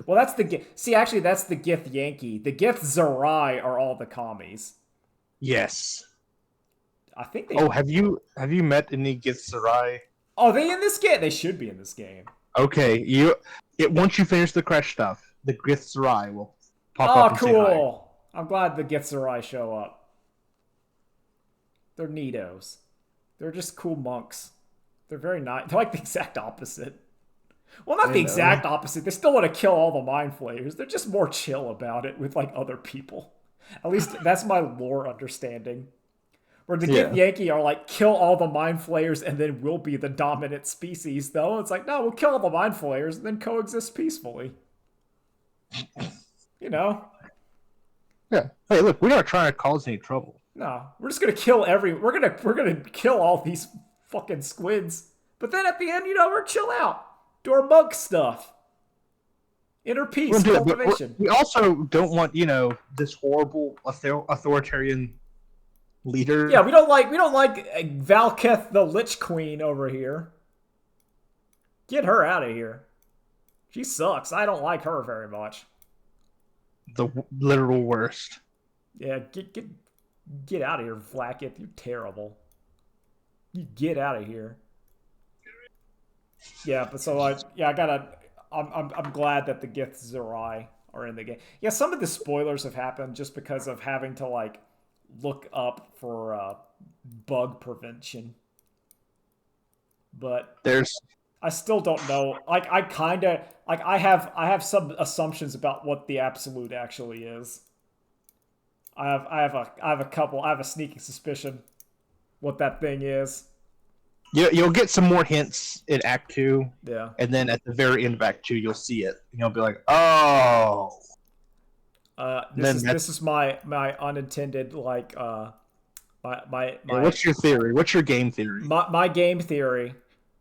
Well, that's the see. Actually, that's the Gith Yankee. The Gith Zerai are all the Kamis. Yes. I think they. Oh, have you met any Gith Zerai? Oh, they in this game? They should be in this game. Okay, once you finish the crash stuff, the Gith Zerai will pop up. Oh, cool! I'm glad the Gith Zerai show up. They're neatos. They're just cool monks. They're very nice. They're like the exact opposite. Well, not the exact opposite. They still want to kill all the Mind Flayers. They're just more chill about it with like other people. At least that's my lore understanding. Where the Gith Yankee are like, kill all the Mind Flayers and then we'll be the dominant species, though. It's like, no, we'll kill all the Mind Flayers and then coexist peacefully. Yeah. Hey, look, we're not trying to cause any trouble. No, we're just gonna kill we're gonna kill all these fucking squids. But then at the end, we're chill out. Do our monk stuff. Inner peace, cultivation. We also don't want, this horrible authoritarian leader. Yeah, we don't like Valketh the Lich Queen over here. Get her out of here. She sucks. I don't like her very much. The literal worst. Yeah, get out of here, Vlaakith. You're terrible. You get out of here. Yeah, but so I'm glad that the Gith Zerai are in the game. Yeah, some of the spoilers have happened just because of having to like look up for bug prevention. But I still don't know. Like I have some assumptions about what the absolute actually is. I have a sneaking suspicion what that thing is. You'll get some more hints in Act 2. Yeah. And then at the very end of Act 2, you'll see it. And you'll be like, oh. This is my unintended, like, my what's your theory? What's your game theory? My game theory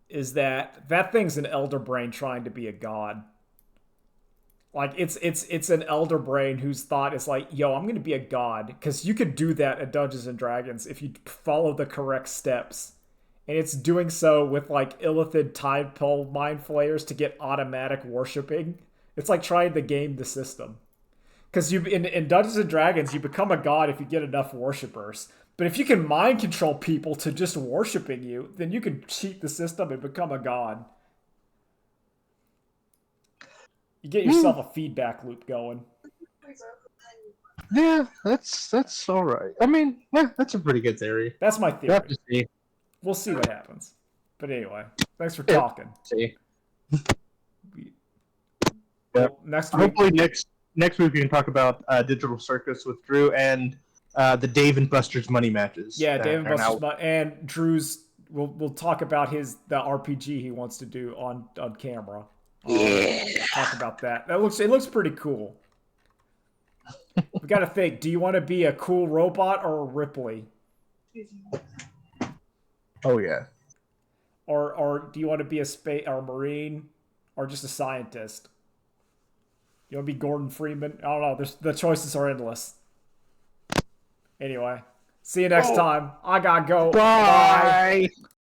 is that thing's an elder brain trying to be a god. Like, it's an elder brain whose thought is like, yo, I'm going to be a god. Because you could do that at Dungeons & Dragons if you follow the correct steps. And it's doing so with, like, Illithid Tidepole Mind Flayers to get automatic worshipping. It's like trying to game the system. Because in Dungeons & Dragons, you become a god if you get enough worshippers. But if you can mind control people to just worshipping you, then you can cheat the system and become a god. You get yourself a feedback loop going. Yeah, that's all right. I mean, yeah, that's a pretty good theory. That's my theory. We'll have to see. We'll see what happens. But anyway, thanks for talking. See. Well, next week. Hopefully next week we can talk about Digital Circus with Drew and the Dave and Buster's money matches. Yeah, Dave and Buster's and Drew's. We'll talk about the RPG he wants to do on camera. Talk about that. It looks pretty cool. We got to think. Do you want to be a cool robot or a Ripley? Oh yeah. Or do you want to be a space or a Marine or just a scientist? You want to be Gordon Freeman? I don't know. The choices are endless. Anyway, see you next time. I gotta go. Bye. Bye.